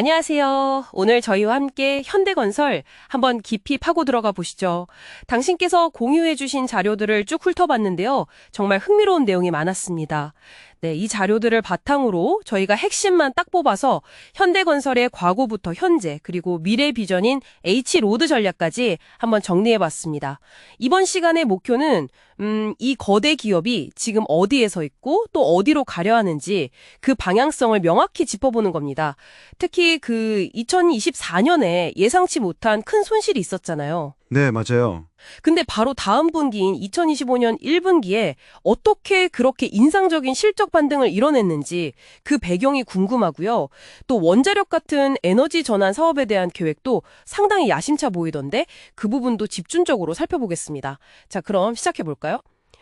안녕하세요. 오늘 저희와 함께 현대건설 한번 깊이 파고 들어가 보시죠. 당신께서 공유해주신 자료들을 쭉 훑어봤는데요. 정말 흥미로운 내용이 많았습니다. 네, 이 자료들을 바탕으로 저희가 핵심만 딱 뽑아서 현대건설의 과거부터 현재 그리고 미래 비전인 H로드 전략까지 한번 정리해봤습니다. 이번 시간의 목표는 이 거대 기업이 지금 어디에 서 있고 또 어디로 가려 하는지 그 방향성을 명확히 짚어보는 겁니다. 특히 그 2024년에 예상치 못한 큰 손실이 있었잖아요. 네, 맞아요. 근데 바로 다음 분기인 2025년 1분기에 어떻게 그렇게 인상적인 실적 반등을 이뤄냈는지 그 배경이 궁금하고요. 또 원자력 같은 에너지 전환 사업에 대한 계획도 상당히 야심차 보이던데 그 부분도 집중적으로 살펴보겠습니다. 자, 그럼 시작해볼까요?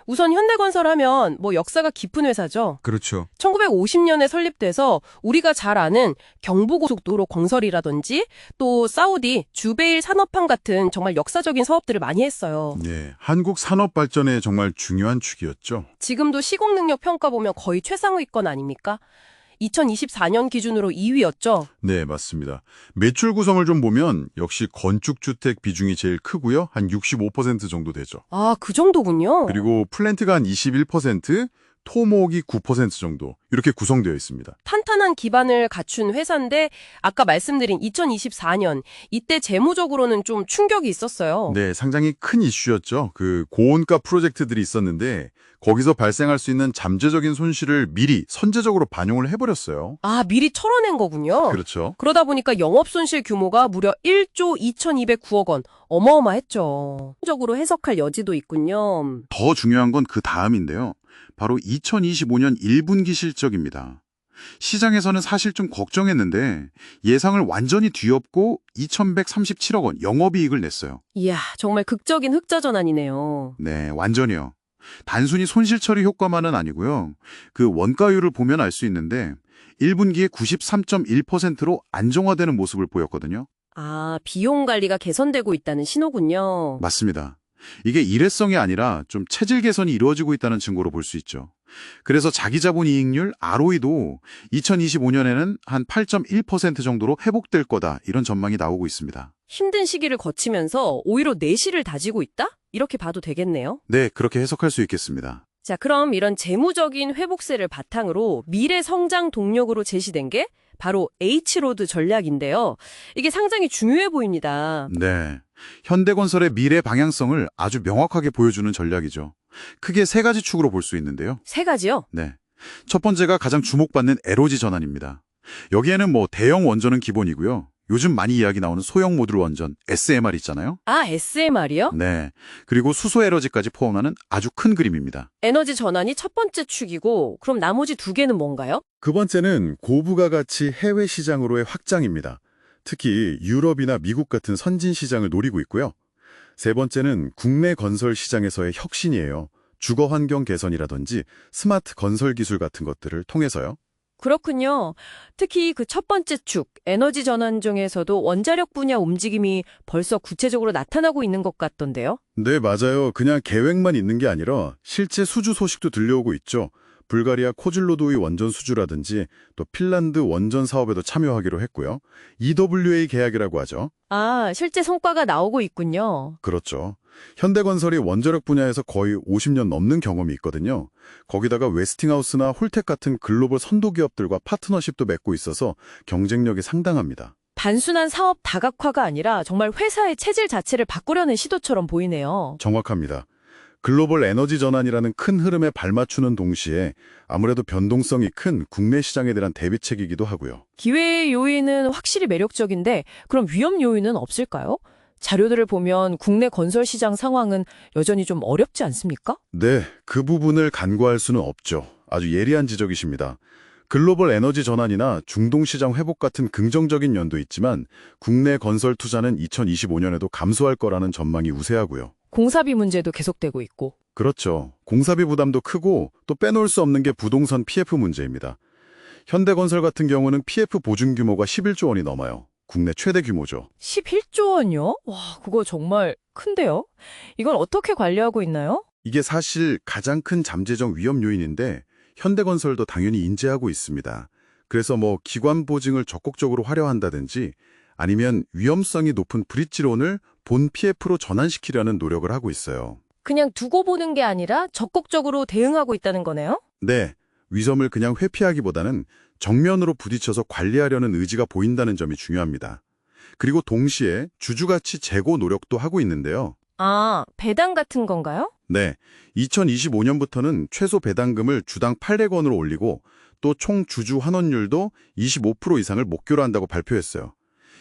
우선 현대건설 하면 역사가 깊은 회사죠. 그렇죠. 1950년에 설립돼서 우리가 잘 아는 경부고속도로 건설이라든지 또 사우디 주베일 산업함 같은 정말 역사적인 사업들을 많이 했어요. 네, 한국 산업 발전에 정말 중요한 축이었죠. 지금도 시공 능력 평가 보면 거의 최상위권 아닙니까? 2024년 기준으로 2위였죠. 네, 맞습니다. 매출 구성을 좀 보면 역시 건축주택 비중이 제일 크고요. 한 65% 정도 되죠. 아, 그 정도군요. 그리고 플랜트가 한 21%, 토목이 9% 정도 이렇게 구성되어 있습니다. 탄탄한 기반을 갖춘 회사인데 아까 말씀드린 2024년 이때 재무적으로는 좀 충격이 있었어요. 네, 상당히 큰 이슈였죠. 그 고원가 프로젝트들이 있었는데 거기서 발생할 수 있는 잠재적인 손실을 미리 선제적으로 반영을 해버렸어요. 아, 미리 털어낸 거군요. 그렇죠. 그러다 보니까 영업손실 규모가 무려 1조 2209억 원. 어마어마했죠. 적으로 해석할 여지도 있군요. 더 중요한 건 그 다음인데요. 바로 2025년 1분기 실적입니다. 시장에서는 사실 좀 걱정했는데 예상을 완전히 뒤엎고 2,137억 원 영업이익을 냈어요. 이야, 정말 극적인 흑자 전환이네요. 네, 완전히요. 단순히 손실 처리 효과만은 아니고요. 그 원가율을 보면 알 수 있는데 1분기에 93.1%로 안정화되는 모습을 보였거든요. 아, 비용 관리가 개선되고 있다는 신호군요. 맞습니다. 이게 일회성이 아니라 좀 체질 개선이 이루어지고 있다는 증거로 볼 수 있죠. 그래서 자기자본 이익률 ROE도 2025년에는 한 8.1% 정도로 회복될 거다 이런 전망이 나오고 있습니다. 힘든 시기를 거치면서 오히려 내실을 다지고 있다? 이렇게 봐도 되겠네요. 네, 그렇게 해석할 수 있겠습니다. 자, 그럼 이런 재무적인 회복세를 바탕으로 미래 성장 동력으로 제시된 게 바로 H로드 전략인데요. 이게 상당히 중요해 보입니다. 네, 현대건설의 미래 방향성을 아주 명확하게 보여주는 전략이죠. 크게 세 가지 축으로 볼 수 있는데요. 세 가지요? 네, 첫 번째가 가장 주목받는 에너지 전환입니다. 여기에는 대형 원전은 기본이고요. 요즘 많이 이야기 나오는 소형 모듈 원전, SMR 있잖아요. 아, SMR이요? 네, 그리고 수소 에너지까지 포함하는 아주 큰 그림입니다. 에너지 전환이 첫 번째 축이고 그럼 나머지 두 개는 뭔가요? 두 번째는 고부가 가치 해외 시장으로의 확장입니다. 특히 유럽이나 미국 같은 선진 시장을 노리고 있고요. 세 번째는 국내 건설 시장에서의 혁신이에요. 주거 환경 개선이라든지 스마트 건설 기술 같은 것들을 통해서요. 그렇군요. 특히 그 첫 번째 축, 에너지 전환 중에서도 원자력 분야 움직임이 벌써 구체적으로 나타나고 있는 것 같던데요? 네, 맞아요. 그냥 계획만 있는 게 아니라 실제 수주 소식도 들려오고 있죠. 불가리아 코즐로도이 원전 수주라든지 또 핀란드 원전 사업에도 참여하기로 했고요. EWA 계약이라고 하죠. 아, 실제 성과가 나오고 있군요. 그렇죠. 현대건설이 원자력 분야에서 거의 50년 넘는 경험이 있거든요. 거기다가 웨스팅하우스나 홀텍 같은 글로벌 선도 기업들과 파트너십도 맺고 있어서 경쟁력이 상당합니다. 단순한 사업 다각화가 아니라 정말 회사의 체질 자체를 바꾸려는 시도처럼 보이네요. 정확합니다. 글로벌 에너지 전환이라는 큰 흐름에 발맞추는 동시에 아무래도 변동성이 큰 국내 시장에 대한 대비책이기도 하고요. 기회의 요인은 확실히 매력적인데 그럼 위험 요인은 없을까요? 자료들을 보면 국내 건설 시장 상황은 여전히 좀 어렵지 않습니까? 네, 그 부분을 간과할 수는 없죠. 아주 예리한 지적이십니다. 글로벌 에너지 전환이나 중동 시장 회복 같은 긍정적인 면도 있지만 국내 건설 투자는 2025년에도 감소할 거라는 전망이 우세하고요. 공사비 문제도 계속되고 있고. 그렇죠. 공사비 부담도 크고 또 빼놓을 수 없는 게 부동산 PF 문제입니다. 현대건설 같은 경우는 PF 보증 규모가 11조 원이 넘어요. 국내 최대 규모죠. 11조 원이요? 와, 그거 정말 큰데요? 이건 어떻게 관리하고 있나요? 이게 사실 가장 큰 잠재적 위험 요인인데 현대건설도 당연히 인지하고 있습니다. 그래서 뭐 기관 보증을 적극적으로 활용한다든지 아니면 위험성이 높은 브릿지론을 본 PF로 전환시키려는 노력을 하고 있어요. 그냥 두고 보는 게 아니라 적극적으로 대응하고 있다는 거네요? 네, 위험을 그냥 회피하기보다는 정면으로 부딪혀서 관리하려는 의지가 보인다는 점이 중요합니다. 그리고 동시에 주주가치 재고 노력도 하고 있는데요. 아, 배당 같은 건가요? 네, 2025년부터는 최소 배당금을 주당 800원으로 올리고 또 총 주주 환원율도 25% 이상을 목표로 한다고 발표했어요.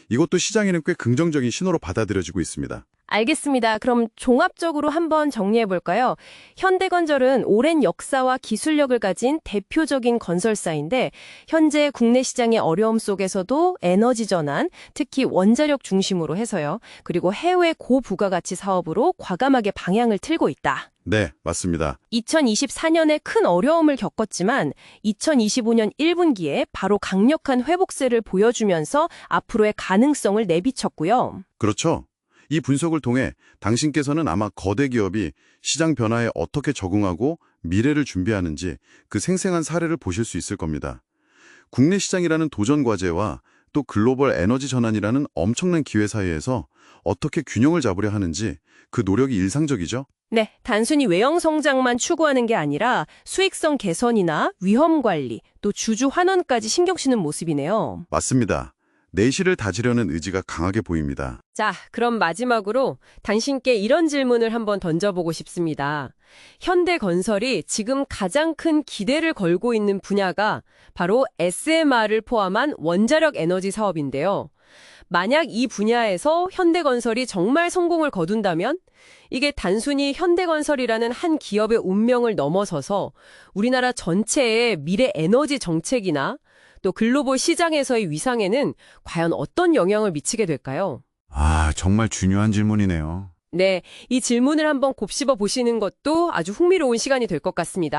이것도 시장에는 꽤 긍정적인 신호로 받아들여지고 있습니다. 알겠습니다. 그럼 종합적으로 한번 정리해 볼까요? 현대건설은 오랜 역사와 기술력을 가진 대표적인 건설사인데 현재 국내 시장의 어려움 속에서도 에너지 전환, 특히 원자력 중심으로 해서요. 그리고 해외 고부가가치 사업으로 과감하게 방향을 틀고 있다. 네, 맞습니다. 2024년에 큰 어려움을 겪었지만 2025년 1분기에 바로 강력한 회복세를 보여주면서 앞으로의 가능성을 내비쳤고요. 그렇죠. 이 분석을 통해 당신께서는 아마 거대 기업이 시장 변화에 어떻게 적응하고 미래를 준비하는지 그 생생한 사례를 보실 수 있을 겁니다. 국내 시장이라는 도전 과제와 또 글로벌 에너지 전환이라는 엄청난 기회 사이에서 어떻게 균형을 잡으려 하는지 그 노력이 일상적이죠? 네, 단순히 외형 성장만 추구하는 게 아니라 수익성 개선이나 위험 관리, 또 주주 환원까지 신경 쓰는 모습이네요. 맞습니다. 내실을 다지려는 의지가 강하게 보입니다. 자, 그럼 마지막으로 당신께 이런 질문을 한번 던져보고 싶습니다. 현대건설이 지금 가장 큰 기대를 걸고 있는 분야가 바로 SMR을 포함한 원자력 에너지 사업인데요. 만약 이 분야에서 현대건설이 정말 성공을 거둔다면 이게 단순히 현대건설이라는 한 기업의 운명을 넘어서서 우리나라 전체의 미래 에너지 정책이나 또 글로벌 시장에서의 위상에는 과연 어떤 영향을 미치게 될까요? 정말 중요한 질문이네요. 네, 이 질문을 한번 곱씹어 보시는 것도 아주 흥미로운 시간이 될 것 같습니다.